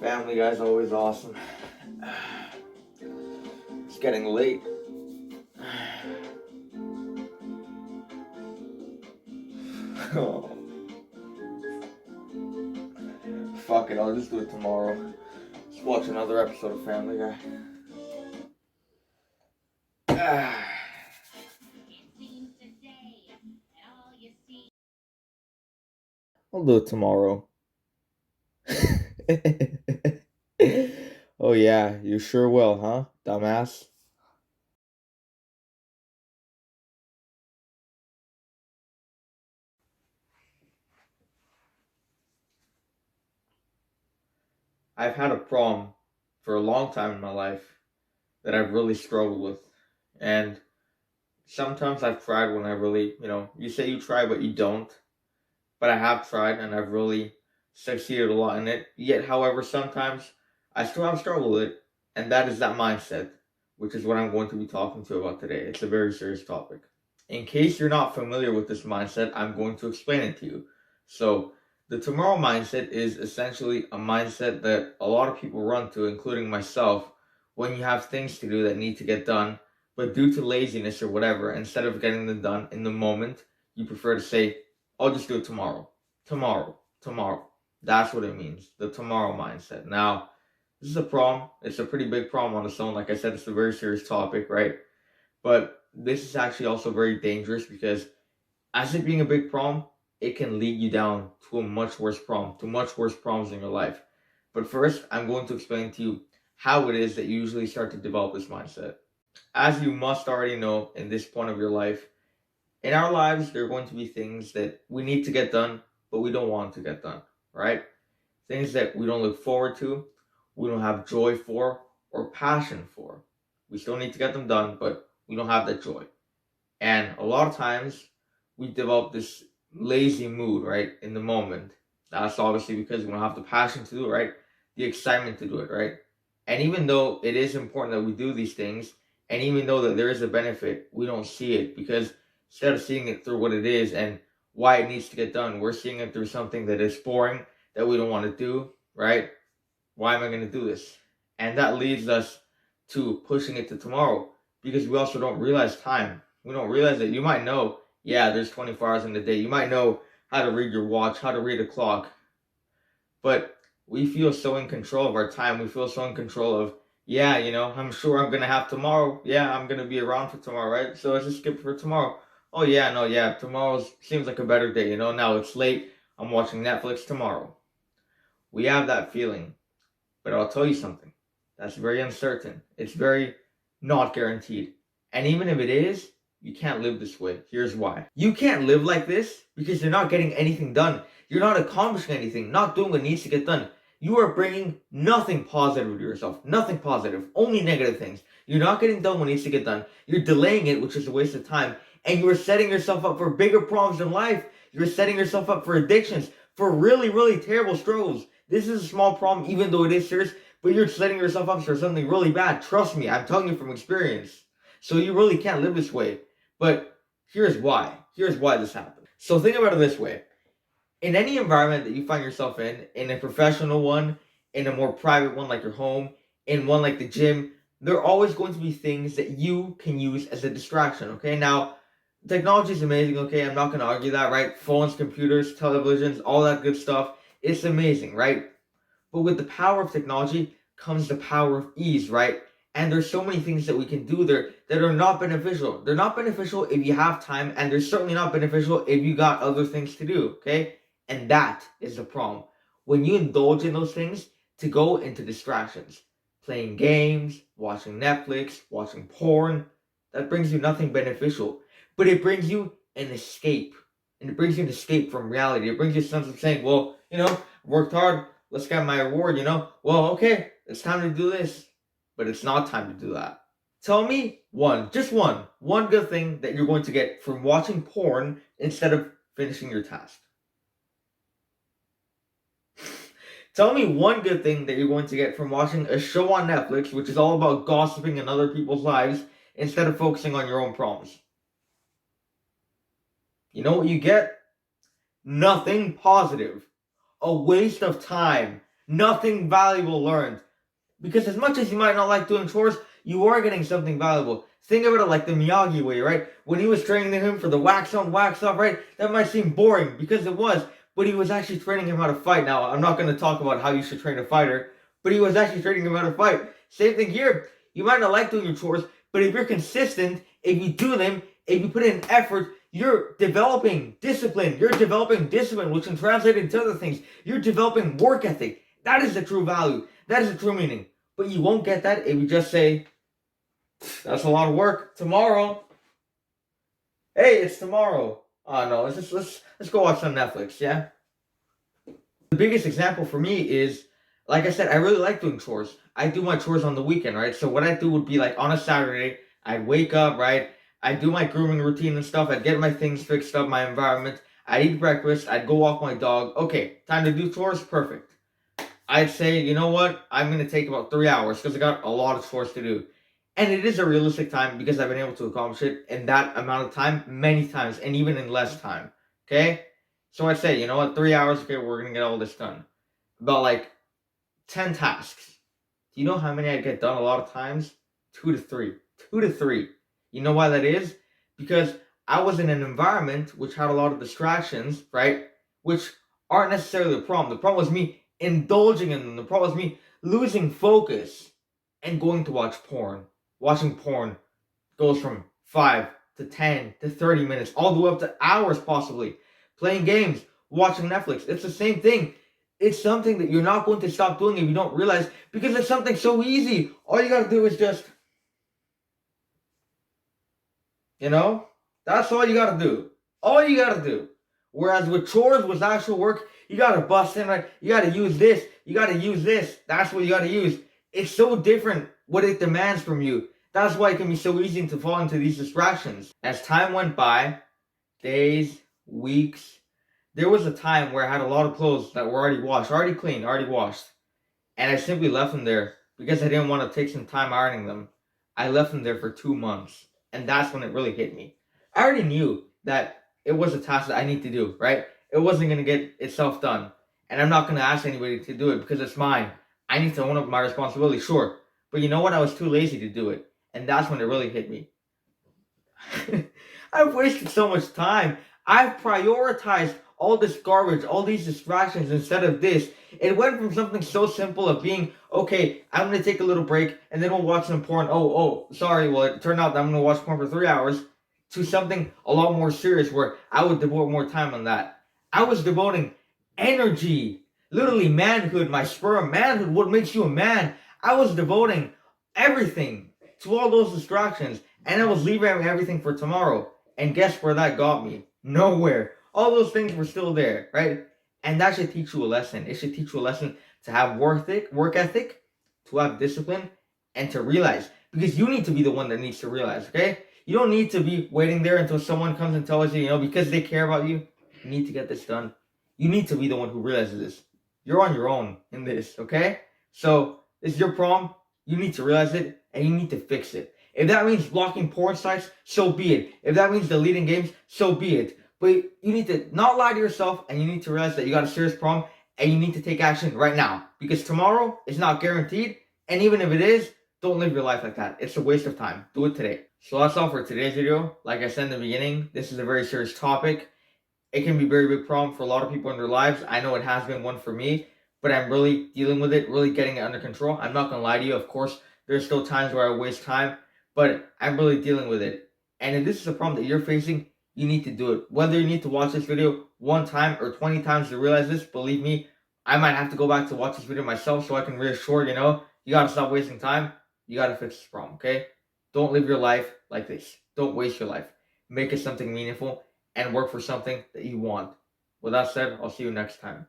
Family Guy's always awesome. It's getting late. Oh, fuck it, I'll just do it tomorrow. Just watch another episode of Family Guy. I'll do it tomorrow. Oh yeah, you sure will, huh, dumbass? I've had a problem for a long time in my life that I've really struggled with. And sometimes I've tried when I really, you say you try but you don't. But I have tried and I've really succeeded a lot in it. Yet, however, sometimes I still have struggled with it. And that is that mindset, which is what I'm going to be talking to you about today. It's a very serious topic. In case you're not familiar with this mindset, I'm going to explain it to you. So, the tomorrow mindset is essentially a mindset that a lot of people run to, including myself, when you have things to do that need to get done, but due to laziness or whatever, instead of getting them done in the moment, you prefer to say, I'll just do it tomorrow. Tomorrow. Tomorrow. That's what it means. The tomorrow mindset. Now, this is a problem. It's a pretty big problem on its own. Like I said, it's a very serious topic, right? But this is actually also very dangerous because as it being a big problem, it can lead you down to a much worse problem, to much worse problems in your life. But first, I'm going to explain to you how it is that you usually start to develop this mindset. As you must already know in this point of your life, in our lives, there are going to be things that we need to get done, but we don't want to get done, right? Things that we don't look forward to, we don't have joy for, or passion for. We still need to get them done, but we don't have that joy. And a lot of times, we develop this lazy mood, right, in the moment. That's obviously because we don't have the passion to do it, right? The excitement to do it, right? And even though it is important that we do these things, and even though that there is a benefit, we don't see it because instead of seeing it through what it is and why it needs to get done, we're seeing it through something that is boring, that we don't want to do, right? Why am I going to do this? And that leads us to pushing it to tomorrow because we also don't realize time. We don't realize that you might know, yeah, there's 24 hours in the day. You might know how to read your watch, how to read a clock. But we feel so in control of our time. We feel so in control of, yeah, I'm sure I'm going to have tomorrow. Yeah, I'm going to be around for tomorrow, right? So let's just skip for tomorrow. Oh, yeah, no, yeah, tomorrow seems like a better day. Now it's late. I'm watching Netflix tomorrow. We have that feeling. But I'll tell you something. That's very uncertain. It's very not guaranteed. And even if it is, you can't live this way. Here's why. You can't live like this because you're not getting anything done. You're not accomplishing anything, not doing what needs to get done. You are bringing nothing positive to yourself. Nothing positive. Only negative things. You're not getting done what needs to get done. You're delaying it, which is a waste of time. And you're setting yourself up for bigger problems in life. You're setting yourself up for addictions, for really, really terrible struggles. This is a small problem, even though it is serious, but you're setting yourself up for something really bad. Trust me, I'm telling you from experience. So you really can't live this way. But here's why. Here's why this happens. So think about it this way. In any environment that you find yourself in a professional one, in a more private one like your home, in one like the gym, there are always going to be things that you can use as a distraction, okay? Now, technology is amazing, okay? I'm not going to argue that, right? Phones, computers, televisions, all that good stuff. It's amazing, right? But with the power of technology comes the power of ease, right? And there's so many things that we can do there that are not beneficial. They're not beneficial if you have time, and they're certainly not beneficial if you got other things to do, okay? And that is the problem. When you indulge in those things to go into distractions, playing games, watching Netflix, watching porn, that brings you nothing beneficial. But it brings you an escape. And it brings you an escape from reality. It brings you a sense of saying, well, worked hard, let's get my reward, Well, okay, it's time to do this. But it's not time to do that. Tell me just one good thing that you're going to get from watching porn instead of finishing your task. Tell me one good thing that you're going to get from watching a show on Netflix, which is all about gossiping in other people's lives, instead of focusing on your own problems. You know what you get? Nothing positive. A waste of time. Nothing valuable learned. Because as much as you might not like doing chores, you are getting something valuable. Think of it like the Miyagi way, right? When he was training him for the wax on, wax off, right? That might seem boring because it was, but he was actually training him how to fight. Now, I'm not going to talk about how you should train a fighter, but he was actually training him how to fight. Same thing here. You might not like doing your chores, but if you're consistent, if you do them, if you put in effort, you're developing discipline. You're developing discipline, which can translate into other things. You're developing work ethic. That is the true value. That is the true meaning. But you won't get that if you just say, that's a lot of work. Tomorrow. Hey, it's tomorrow. Oh no, let's go watch some Netflix, yeah? The biggest example for me is, like I said, I really like doing chores. I do my chores on the weekend, right? So what I do would be like on a Saturday, I'd wake up, right? I'd do my grooming routine and stuff. I'd get my things fixed up, my environment. I'd eat breakfast. I'd go walk my dog. Okay, time to do chores? Perfect. I'd say, you know what? I'm going to take about 3 hours because I got a lot of chores to do. And it is a realistic time because I've been able to accomplish it in that amount of time many times and even in less time. Okay? So I'd say, you know what? 3 hours, okay, we're going to get all this done. About like 10 tasks. Do you know how many I get done a lot of times? 2 to 3. 2 to 3. You know why that is? Because I was in an environment which had a lot of distractions, right? Which aren't necessarily the problem. The problem was me indulging in them. The problem was me losing focus and going to watch porn. Watching porn goes from 5 to 10 to 30 minutes, all the way up to hours possibly. Playing games, watching Netflix. It's the same thing. It's something that you're not going to stop doing if you don't realize, because it's something so easy. All you gotta do is just, that's all you gotta do. All you gotta do. Whereas with chores, with actual work, you gotta bust in, right? You gotta use this. You gotta use this. That's what you gotta use. It's so different what it demands from you. That's why it can be so easy to fall into these distractions. As time went by, days, weeks, there was a time where I had a lot of clothes that were already washed, already cleaned, already washed. And I simply left them there because I didn't want to take some time ironing them. I left them there for 2 months. And that's when it really hit me. I already knew that it was a task that I need to do, right? It wasn't going to get itself done. And I'm not going to ask anybody to do it because it's mine. I need to own up my responsibility, sure. But you know what? I was too lazy to do it. And that's when it really hit me. I've wasted so much time. I've prioritized all this garbage, all these distractions instead of this. It went from something so simple of being, okay, I'm going to take a little break and then we'll watch some porn. Sorry, well, it turned out that I'm going to watch porn for 3 hours, to something a lot more serious where I would devote more time on that. I was devoting energy, literally manhood, my sperm, manhood, what makes you a man. I was devoting everything to all those distractions, and I was leaving everything for tomorrow. And guess where that got me? Nowhere. All those things were still there, right? And that should teach you a lesson. It should teach you a lesson to have work ethic, to have discipline, and to realize. Because you need to be the one that needs to realize, okay? You don't need to be waiting there until someone comes and tells you, because they care about you, you need to get this done. You need to be the one who realizes this. You're on your own in this, okay? So, it's your problem. You need to realize it, and you need to fix it. If that means blocking porn sites, so be it. If that means deleting games, so be it. But you need to not lie to yourself, and you need to realize that you got a serious problem, and you need to take action right now. Because tomorrow is not guaranteed, and even if it is, don't live your life like that. It's a waste of time. Do it today. So that's all for today's video. Like I said in the beginning, this is a very serious topic. It can be a very big problem for a lot of people in their lives. I know it has been one for me, but I'm really dealing with it, really getting it under control. I'm not going to lie to you. Of course, there's still times where I waste time, but I'm really dealing with it. And if this is a problem that you're facing, you need to do it. Whether you need to watch this video 1 time or 20 times to realize this, believe me, I might have to go back to watch this video myself so I can reassure, you got to stop wasting time. You got to fix this problem, okay? Don't live your life like this. Don't waste your life. Make it something meaningful and work for something that you want. With that said, I'll see you next time.